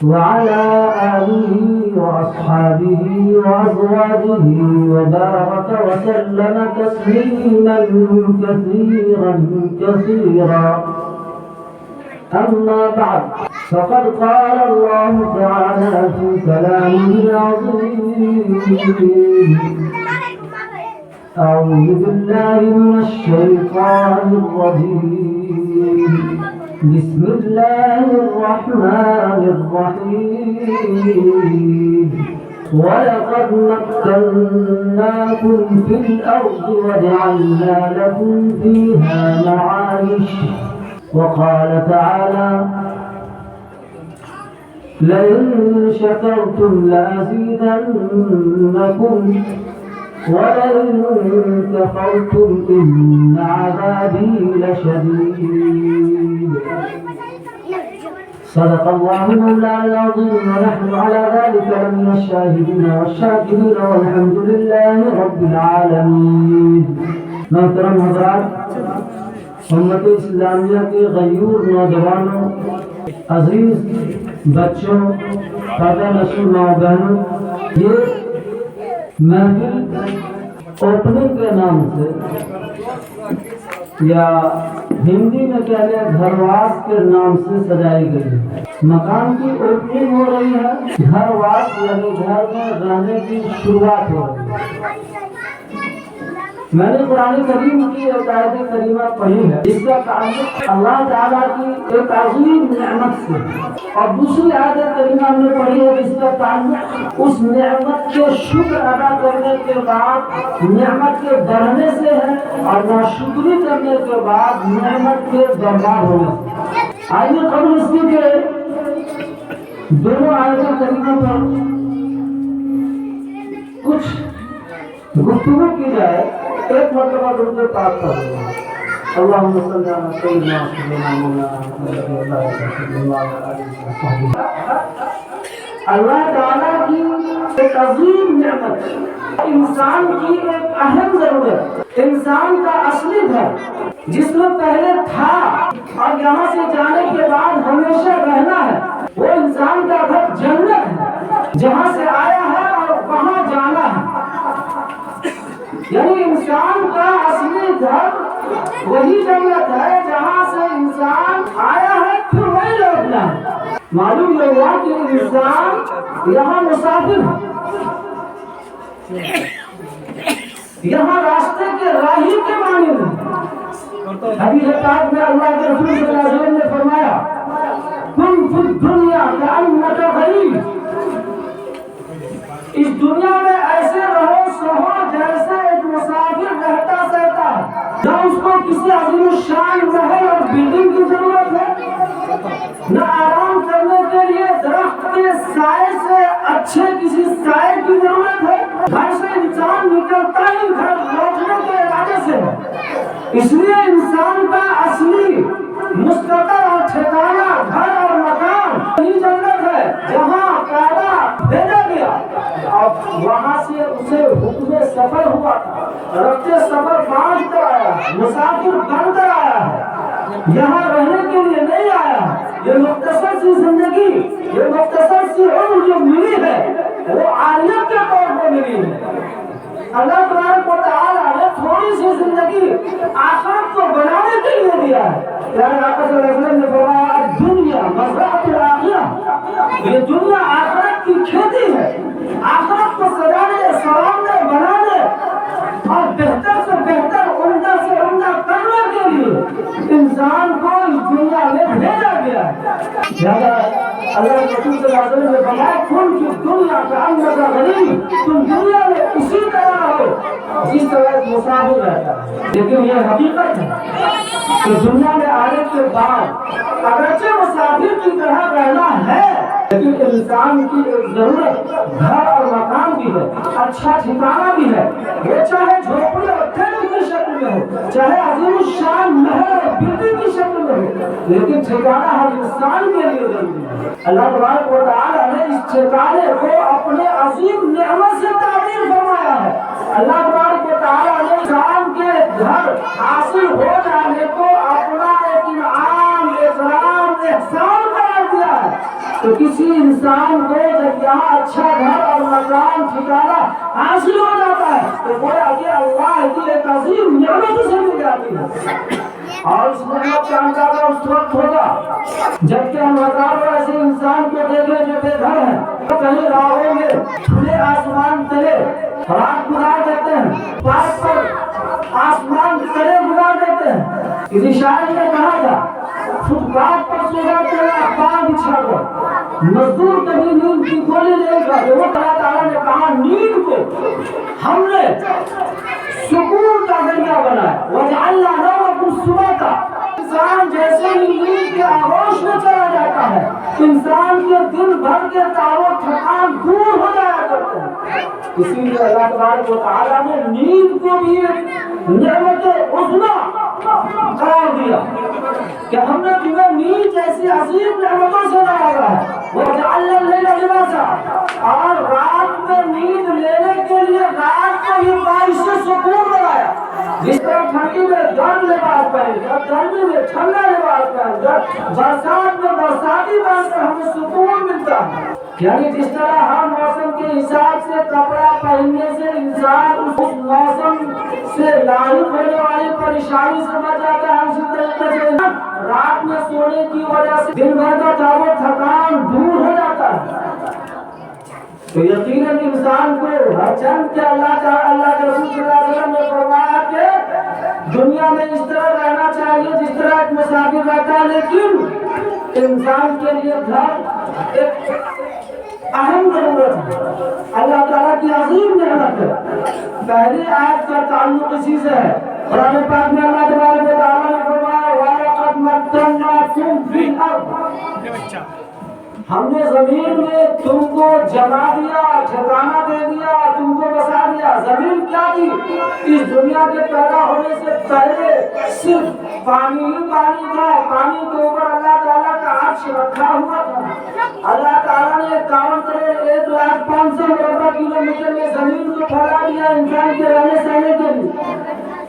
وعلى آله وأصحابه وأزواجه وبارك وسلم تسليما كثيرا كثيرا. أما بعد، فقد قال الله تعالى في كلامه العظيم: أعوذ بالله من الشيطان الرجيم. بسم الله الرحمن الرحيم. ولقد مكناكم في الأرض وجعلنا لكم فيها معايش. وقال تعالى: لئن شكرتم لأزيدنكم ولئن كفرتم إن عذابي لشديد. صدق الله مولانا العظيم، ونحن على ذلك لمن الشاهدين والشاكرين، والحمد لله رب العالمين. محترم حضرات، امت اسلامیہ کے غیور نوجوانوں، عزیز بچوں، پردہ نشین ماں بہنوں، یہ محفل اوپننگ کے نام سے یا ہندی میں کہہ لیں گھرواس کے نام سے سجائی گئی ہے. مکان کی اوپننگ ہو رہی ہے، گھرواس یعنی گھر میں رہنے کی شروعات ہو رہی ہے. میں نے قرآن کریم کی ایک آیت کریمہ پڑھی ہے جس کا تعلق اللہ تعالیٰ کی ایک عظیم نعمت سے، اور دوسری آیت کریمہ ہم نے پڑھی ہے جس کا تعلق اس نعمت کے شکر ادا کرنے کے بعد نعمت کے بڑھنے سے ہے، اور ناشکری کرنے کے بعد نعمت کے برباد ہونے سے. آئیے قبل اس کی کہ دونوں آیت کریمہ پر کچھ گفتگو کی جائے. ایک مرتبہ درود پاک پڑھیں. اللہم صلی علی سیدنا مولانا محمد. اللہ تعالیٰ کی ایک عظیم نعمت، انسان کی ایک اہم ضرورت، انسان کا اصلی گھر جس میں پہلے تھا اور یہاں سے جانے کے بعد ہمیشہ رہنا ہے، وہ انسان کا گھر جنت ہے، جہاں سے آیا ہے اور وہاں جانا ہے. یعنی انسان کا اصلی گھر وہی جنت ہے جہاں سے انسان آیا ہے، پھر وہی لوٹنا ہے. معلوم یہ ہوا کہ انسان یہاں مسافر ہے، یہاں راستے کے راہی کے معنی میں. حدیث پاک میں اللہ کے رسول صلی اللہ علیہ وسلم نے فرمایا: کن فی الدنیا کأنک غریب. اس دنیا میں ایسے رہو سہو جیسے ایک مسافر رہتا سہتا ہے. نہ اس کو کسی عظیم الشان محل اور بلڈنگ کی ضرورت ہے، نہ آرام کرنے کے لیے درخت کے سائے سے اچھے کسی سائے کی ضرورت ہے. گھر سے انسان نکلتا ہی گھر لوٹنے کے ارادے سے ہے. اس لیے انسان کا اصلی مستقر اور ٹھکانہ گھر اور مکان وہی جنت ہے جہاں پیدا بھیجا گیا، اور وہاں سے اسے حکم سفر ہوا تھا. رفتے سفر باندھ کر آیا، مسافر بن کر آیا ہے، یہاں رہنے کے لیے نہیں آیا. یہ مختصر سی زندگی، یہ مختصر سی عمر جو ملی ہے وہ عالیت کے طور پر ملی ہے. اللہ تبارک و تعالیٰ نے تھوڑی سی زندگی آخرت کو بنانے کے لیے دیا ہے. پیارے آقا صلی اللہ علیہ وسلم نے فرمایا: دنیا مزرعۃ الآخرہ. یہ دنیا آخرت کی کھیتی ہے. آخرت کو سجانے، سنوارنے، بنانے اور بہتر سے بہتر، عمدہ سے عمدہ کرنے کے لیے انسان کو اس دنیا میں بھیجا گیا ہے. لہذا اللہ کے رسول صلی اللہ علیہ وسلم نے فرمایا: کن فی الدنیا کأنک غریب. تم دنیا میں اسی طرح ہو جس طرح ایک مسافر رہتا ہے. لیکن یہ حقیقت ہے کہ دنیا میں آنے کے بعد اگرچہ مسافر کی طرح رہنا ہے، لیکن انسان کی ایک ضرورت گھر اور مکان بھی ہے، اچھا ٹھکانہ بھی ہے. وہ چاہے جھوپڑی اور ٹینٹ کی شکل میں ہو، چاہے عظیم الشان محل اور بلڈنگ کی شکل میں ہو، لیکن ٹھکانہ ہر انسان کے لیے ضروری ہے. اللہ تبارک و تعالیٰ نے اس ٹھکانے کو اپنے عظیم نعمت سے تعبیر فرمایا ہے. اللہ تبارک و تعالیٰ نے انسان کے گھر حاصل ہو جانے کو اپنا ایک انعام، اکرام، احسان قرار دیا ہے. تو کسی انسان کو جب یہاں اچھا گھر اور مکان ٹھکانا حاصل ہو جاتا ہے تو گویا کہ اللہ کی ایک عظیم نعمت سے مل جاتی ہے، اور اس نعمت کا اندازہ اس وقت ہوگا جبکہ ہم ہزاروں ایسے انسان کو دیکھیں جو بے گھر ہیں، کہیں راہوں میں کھلے آسمان تلے رات گزار دیتے ہیں، پارک پر آسمان تلے گزار دیتے ہیں، کسی شاعر نے کہا تھا فٹ پاتھ پر سو جاتے ہیں اخبار بچھا کر، مزدور کبھی نیند کی گولی نہیں کھاتے۔ وہ اللہ تعالیٰ نے کہا نیند کو ہم نے سکون کا ذریعہ بنایا، وجعلنا نومکم سباتا۔ انسان جیسے ہی نیند کے آغوش میں چلا جاتا ہے انسان کے دن بھر کے تعب و تھکان دور ہو جایا کرتے ہیں، اسی لیے اللہ تبارک و تعالیٰ نے نیند کو بھی نعمت عظمیٰ قرار دیا کہ ہم نے تمہیں نیند جیسی عظیم نعمتوں سے نوازا ہے، وجعلنا اللیل لباسا، اور رات میں نیند لینے کے لیے رات کو ہی بارش سے سکون بنایا، جس طرح ٹھنڈی میں گرم لباس پہن کر، گرمی میں ٹھنڈا لباس پہن کر، برسات میں برساتی پہن کر ہمیں سکون ملتا ہے، یعنی جس طرح ہر موسم کے حساب سے کپڑا پہننے سے انسان اس موسم سے لاحق ہونے والی پریشانی سے بچ جاتا ہے، اسی طریقے سے رات میں سونے کی وجہ سے دن بھر کا تعب و تھکان دور ہو جاتا ہے۔ تو یقیناً انسان کو ہر چند کے اللہ کے رسول صلی اللہ علیہ وسلم نے فرمایا کہ دنیا میں اس طرح رہنا چاہیے جس طرح ایک مسافر رہتا ہے، لیکن انسان کے لیے گھر ایک اہم ضرورت ہے، اللہ تعالیٰ کی عظیم نعمت ہے۔ پہلی آیت کا تعلق اسی سے ہے، قرآن پاک میں اللہ تبارک و تعالیٰ نے فرمایا وَلَقَدْ مَكَّنَّاكُمْ فِي الْأَرْضِ، ہم نے زمین میں تم کو جما دیا، ٹھکانہ دے دیا، تم کو بسا دیا۔ زمین کیا تھی؟ اس دنیا کے پیدا ہونے سے پہلے صرف پانی ہی پانی تھا، پانی کے اوپر اللہ تعالیٰ کا عرش رکھا ہوا تھا۔ اللہ تعالیٰ نے 51 کروڑ 1,05,000 مربع کلومیٹر میں زمین کو پھیلا دیا انسان کے رہنے سہنے کے لیے۔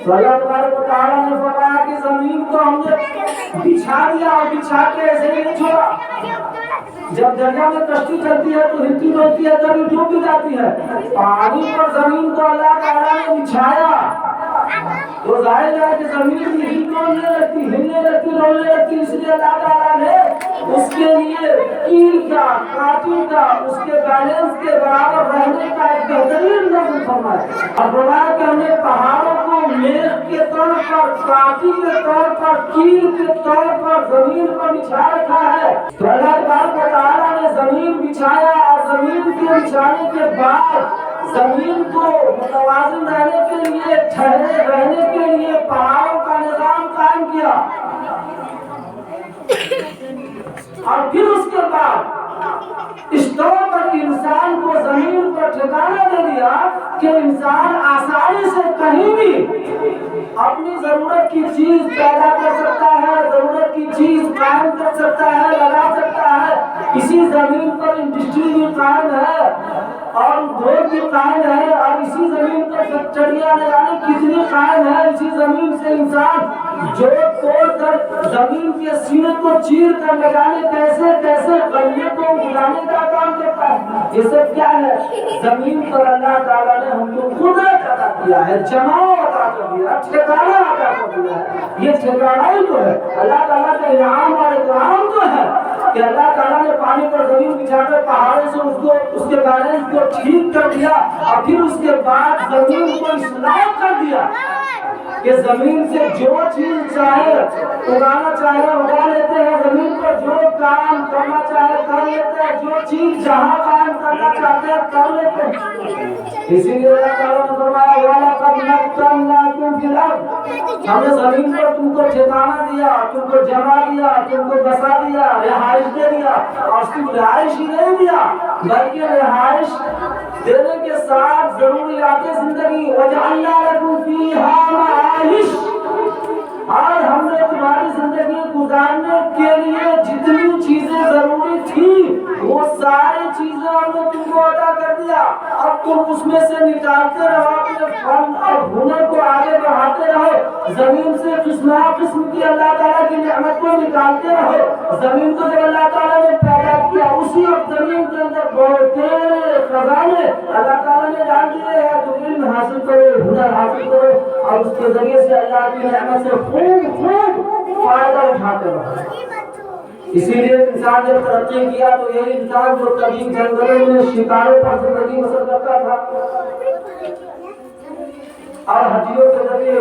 تو اللہ تبارک و تعالیٰ نے فرمایا کہ زمین کو ہم نے بچھا دیا، اور بچھا کے ایسے نہیں چھوڑا۔ جب دریا میں کشتی چلتی ہے تو ہلتی ڈولتی ہے، کبھی ڈوب بھی جاتی ہے، پانی پر زمین کو اللہ تعالیٰ نے بچھایا تو ظاہر ہے کہ زمین بھی ہلنے لگتی ڈولنے لگتی، اس لیے اللہ تعالیٰ نے اس کے لیے کیل کا، کاٹی کا، اس کے بیلنس کے برابر رہنے کا ایک بہترین نظم فرمایا، اور فرمایا کہ ہم نے پہاڑوں کو میخ کے طور پر، کاٹی کے طور پر، کیل کے طور پر زمین پر بچھا رکھا ہے۔ تو اللہ تبارک و تعالیٰ نے زمین بچھایا، اور زمین کے بچھانے کے بعد زمین کو متوازن رہنے کے لیے، ٹھہرے رہنے کے لیے پہاڑوں کا نظام قائم کیا، اور پھر اس کے بعد اس طور پر انسان کو زمین پر ٹھکانہ دے دیا کہ انسان آسانی سے کہیں بھی اپنی ضرورت کی چیز پیدا کر سکتا ہے، ضرورت کی چیز قائم کر سکتا ہے، لگا سکتا ہے۔ اسی زمین پر انڈسٹری بھی قائم ہے اور ادھوگ بھی قائم ہے، اور اسی زمین پر فیکٹریاں نہ جانے کتنی قائم ہے۔ اسی زمین سے انسان جوڑ توڑ کر زمین کے سینے کو چیر کر نہ جانے کیسے کیسے غلے کو اگانے کا کام کرتا ہے۔ یہ سب کیا ہے؟ زمین پر اللہ تعالیٰ نے ہم کو قدرت عطا کیا ہے، جماؤ عطا کر دیا ہے، ٹھکانہ عطا کر دیا ہے۔ یہ ٹھکانہ ہی تو ہے اللہ تعالیٰ کا انعام، اور اکرام تو ہے کہ اللہ تعالیٰ نے پانی پر زمین بچھا کر پہاڑوں سے اس کے بیلنس کو ٹھیک کر دیا، اور پھر اس کے بعد زمین کو اصلاح کر دیا کہ زمین سے جو چیز چاہے اگانا چاہے اگا لیتے ہیں، زمین پر جو کام کرنا چاہے کر لیتے ہیں، جو چیز جہاں قائم کرنا چاہتے ہیں کر لیتے ہیں۔ اسی لیے اللہ تعالیٰ نے فرمایا وَلَقَدْ مَكَّنَّاكُمْ فِي الْأَرْضِ، ہم نے زمین پر تم کو ٹھکانہ دیا، تم کو جما دیا، تم کو بسا دیا، رہائش دے دیا، اور صرف رہائش ہی نہیں دیا بلکہ رہائش دینے کے ساتھ ضروریات زندگی وَجَعَلْنَا لَكُمْ فِيهَا مَعَائِشَ، اور ہم نے تمہاری زندگی گزارنے کے لیے جتنی چیزیں ضروری تھی وہ ساری چیزیں ہم نے تم کو عطا کر دیا، اب تم اس میں سے نکالتے رہو، اپنے فن اور ہنر کو آگے بڑھاتے رہو، زمین سے قسم قسم کی اللہ تعالیٰ کی نعمت کو نکالتے رہو. زمین کو جب اللہ تعالیٰ نے پیدا کیا اسی وقت زمین کے اندر بہت خزانے اللہ تعالیٰ نے ڈال دیے ہیں. تو علم حاصل کرو, ہنر حاصل کرو اور اس کے ذریعے سے اللہ کی نعمت سے خوب فائدہ اٹھاتے رہو. اسی لیے انسان جب ترقی کیا تو یہ انسان جو کبھی جنگلوں میں شکاروں پر زندگی بسر کرتا تھا اور ہڈیوں کے ذریعے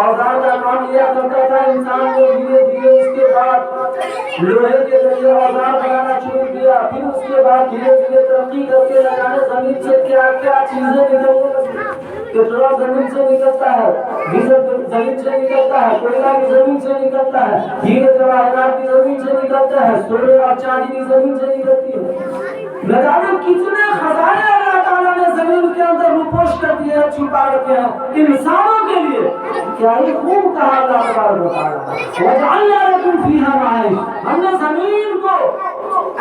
اوزار کا کام لیا کرتا تھا, انسان کو دھیرے دھیرے اس کے بعد لوہے کے ذریعے اوزار بنانا شروع کیا. پھر اس کے بعد دھیرے دھیرے ترقی کر کے لگانے زمین سے کیا کیا چیزیں نکلنے لگی. پیٹرول زمین سے نکلتا ہے, ڈیزل زمین سے نکلتا ہے, کوئلہ کی زمین سے نکلتا ہے, ہیرے جواہرات کی زمین سے نکلتا ہے, سونے اور چاندی کی زمین سے نکلتی ہے. لگانے کتنے خزانے اللہ تعالیٰ نے زمین کے اندر روپوش کر دیے ہیں, چھپا رکھے ہیں انسانوں کے لیے. کیا یہ خوب کہا اللہ تبارک و تعالیٰ, وَجَعَلْنَا لَكُمْ فِيهَا مَعَائِشَ, ہم نے زمین کو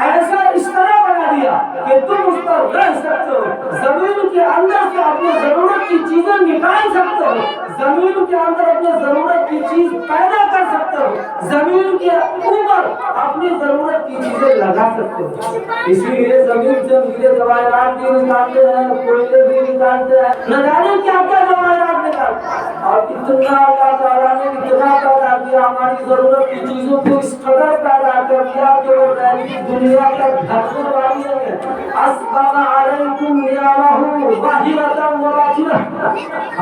ایسا اس طرح بنا دیا کہ تم اس پر رہ سکتے ہو. زمین کے اندر سے اپنی ضرورت کی چیزیں نکال سکتے ہو, زمین کے اندر اپنی ضرورت کی چیز پیدا کر سکتے ہو, زمین کے اوپر اپنی ضرورت کی چیزیں لگا سکتے ہو. اسی لیے زمین سے ہیرے جواہرات بھی نکالتے ہیں, کوئلے بھی نکالتے ہیں, نہ جانے کیا کیا جواہرات نکالتے ہیں. اور اتنا اللہ تعالیٰ نے اتنا پیدا کیا, ہماری ضرورت کی چیزوں کو اس قدر پیدا کر دیا کہ وہ دنیا تک ڈھکنے والی ہے. اسبغ علیکم نعمہ ظاہرۃ و باطنہ,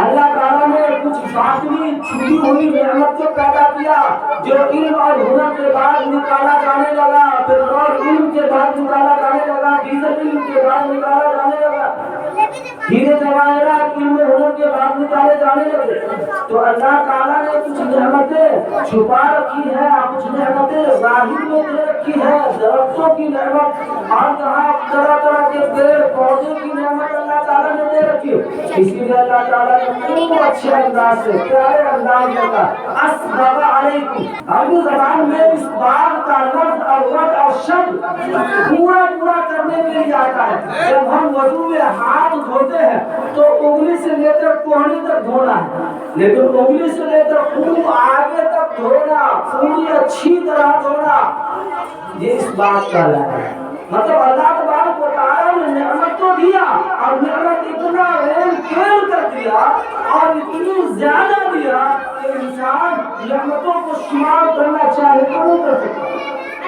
اللہ تعالیٰ نے کچھ باطنی چھپی ہوئی نعمت کو پیدا کیا جو علم اور ہنر کے بعد نکالا جانے لگا, پیٹرول علم کے بعد نکالا جانے لگا, ڈیزل علم کے بعد نکالا جانے لگا, ہیرے جواہرات علم ہنر کے بعد نکالے جانے لگے. تو اللہ تعالیٰ نے کچھ نعمتیں چھپا رکھی ہے, کچھ نعمتیں ظاہر میں دے رکھی ہے, درختوں کی نعمت اور جہاں طرح طرح کے پیڑ پودے کی نعمت اللہ تعالیٰ نے دے رکھی. اسی لیے اللہ تعالیٰ نے خوب اچھے انداز سے پیارے انداز میں کہا اسبغ علیکم. عربی زبان میں اس باب کا لفظ اور ورڈ اور شبد پورا کرنے کے لیے آتا ہے. جب ہم وضو میں ہاتھ دھوتے ہیں تو انگلی سے لے کر کوہنی تک دھونا ہے, لیکن انگلی سے لے کر خوب آگے تک دھونا, پوری اچھی طرح دھونا, یہ اس بات کا ہے. مطلب اللہ تبارک و تعالیٰ نے نعمت تو دیا اور نعمت اتنا کھیل کر دیا اور اتنی زیادہ دیا کہ انسان نعمتوں کو شمار کرنا چاہے تو نہیں کر سکتا.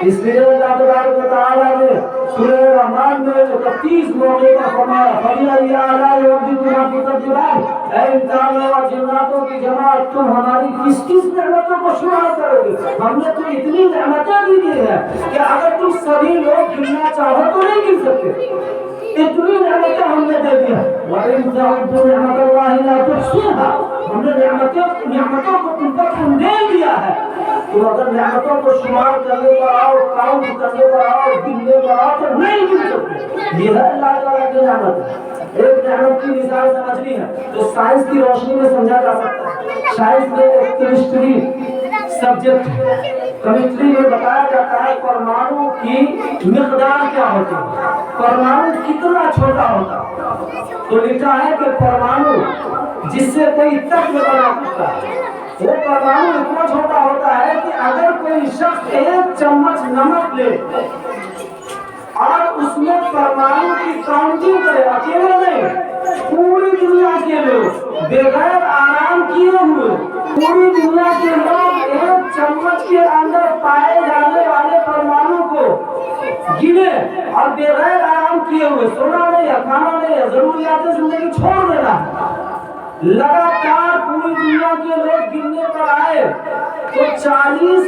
اس لیے اللہ تبارک و تعالیٰ نے سورہ رحمان میں 31 موقع پر فرمایا فَبِأَيِّ آلَاءِ رَبِّكُمَا تُكَذِّبَانِ, اے انسانوں اور جناتوں کی جماعت تم ہماری کس کس نعمتوں کو شمار کرو گے. ہم نے تو اتنی نعمتیں دی ہیں کہ اگر تم سبھی لوگ گننا چاہو تو نہیں گن سکتے, اتنی نعمتیں ہم نے دے دی ہیں. وَإِن تَعُدُّوا نِعْمَتَ اللَّهِ لَا تُحْصُوهَا, ہم نے نعمتوں کو تم پر دے دیا ہے, تم اگر نعمتوں کو شمار کرنے پر آؤ, کاؤنٹ کرنے پر آؤ, گننے پر آؤ تو نہیں گن سکتے. یہ ہے اللہ تعالیٰ کی نعمت. ایک نعمت کی مثال سمجھنی ہے تو سائنس کی روشنی میں سمجھا جا سکتا ہے. سائنس میں ایک کیمسٹری سبجیکٹ, کیمسٹری میں بتایا جاتا ہے پرمانو کی مقدار کیا ہوتی ہے, پرمانو کتنا چھوٹا ہوتا ہے. تو لکھا ہے کہ پرمانو جس سے کوئی تتو بنا سکتا ہے, وہ پرمانو اتنا چھوٹا ہوتا ہے کہ اگر کوئی شخص 1 چمچ نمک لے اور اس میں پرمانو کی کاؤنٹنگ کرے, اکیلے نہیں, پوری دنیا کے لوگ بغیر آرام کیے ہوئے پوری دنیا کے لوگ 1 چمچ کے اندر پائے جانے والے پرمانو کو گنے اور بغیر آرام کیے ہوئے, سونا نہیں ہے, کھانا نہیں ہے, ضروریات زندگی چھوڑ دینا, لگاتار پوری دنیا کے لوگ گننے پر آئے تو 40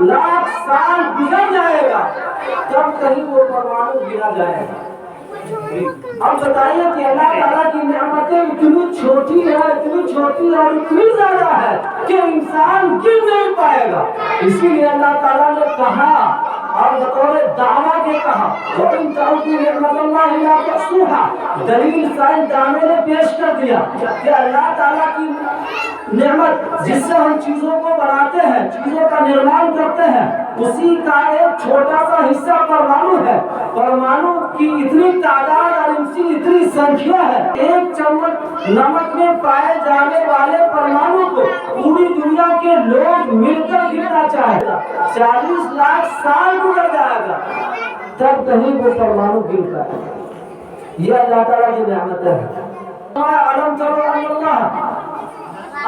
لاکھ سال گزر جائے گا تب کہیں وہ پرمانو گنا جائے گا. اب بتائیے کہ اللہ تعالیٰ کی نعمتیں اتنی چھوٹی ہے, اتنی چھوٹی اور اتنی زیادہ ہے کہ انسان گن نہیں پائے گا. اسی لیے اللہ تعالیٰ نے کہا اور بطور دعویٰ کے کہا وَإِن تَعُدُّوا نِعْمَتَ اللَّهِ لَا تُحْصُوهَا. دلیل سائنس دانوں نے پیش کر دیا کہ اللہ تعالیٰ کی نعمت جس سے ہم چیزوں کو بناتے ہیں, چیزوں کا نرمان کرتے ہیں, اسی کا ایک چھوٹا سا حصہ پرمانو ہے. پرمانو کی اتنی تعداد اور ان کی اتنی سنکھیا ہے، ایک چمچ نمک میں پائے جانے والے پرمانو کو پوری دنیا کے لوگ مل کر گرنا چاہے گا، 40 لاکھ سال گزر جائے گا تب کہیں وہ پرمانو گرتا ہے. یہ اللہ تعالیٰ کی نعمت ہے. علم کرو اللہ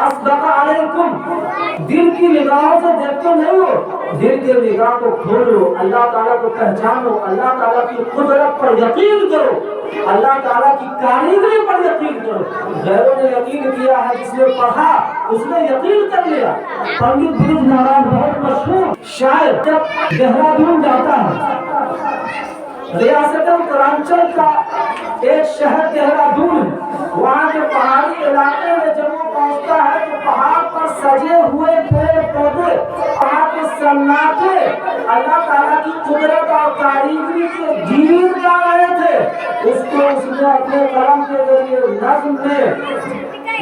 اصدق علیکم. دل کی نگاہوں سے دیکھتے نہیں ہو، دل کی نگاہ کو کھولو، اللہ تعالیٰ کو پہچانو، اللہ تعالیٰ کی قدرت پر یقین کرو، اللہ تعالیٰ کی کاریگری پر یقین کرو. غیروں نے یقین کیا ہے، جس نے پڑھا اس نے یقین کر لیا. پنڈت برج مہاراج بہت مشہور شاعر جب دہرادون جاتا ہے، ریاست اترانچل کا ایک شہر دہرادون، وہاں کے پہاڑی علاقے میں جب وہ پہنچتا ہے تو پہاڑ پر سجے ہوئے پیڑ پودے، وہاں کے سناٹے اللہ تعالیٰ کی قدرت اور کاریگری کے گیت گا رہے تھے. اس کو اس نے اپنے قلم کے ذریعے نظم میں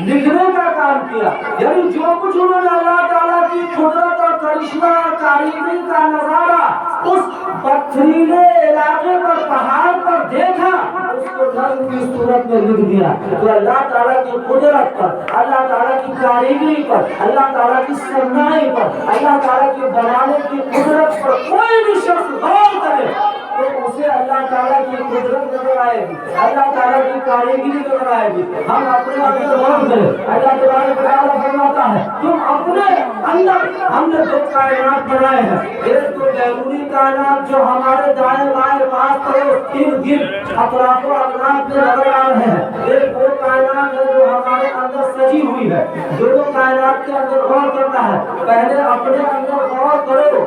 لکھنے کا کام کیا. یعنی جو کچھ انہوں نے اللہ تعالیٰ کی قدرت اور کرشمہ اور کاریگری کا نظارہ اس پتھریلے علاقے پر پہاڑ پر دیکھا، اس کو نظم کی صورت میں لکھ دیا. تو اللہ تعالیٰ کی قدرت پر، اللہ تعالیٰ کی کاریگری پر، اللہ تعالیٰ کی صنائی پر، اللہ تعالیٰ کی بنانے کی قدرت پر کوئی بھی شخص غور کرے تو اسے اللہ تعالیٰ کی قدرت نظر آئے گی، اللہ تعالیٰ کی کاریگری نظر آئے گی. ہم اپنے اندر غور کریں. اللہ تبارک و تعالیٰ فرماتا ہے تم اپنے اندر، ہم نے 2 کائنات بنائے ہیں. ایک تو بیرونی کائنات جو ہمارے دائیں بائیں پاس پڑوس ارد گرد اطراف و اطراف میں نظر آ رہے ہیں. ایک وہ کائنات ہے جو ہمارے اندر سجی ہوئی ہے. دونوں کائنات کے اندر غور کرنا ہے. پہلے اپنے اندر غور کرو،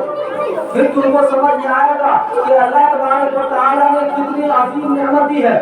پھر تم کو سمجھ آئے گا کہ اللہ تبارک و تعالیٰ نے کتنی عظیم نعمت دی ہے.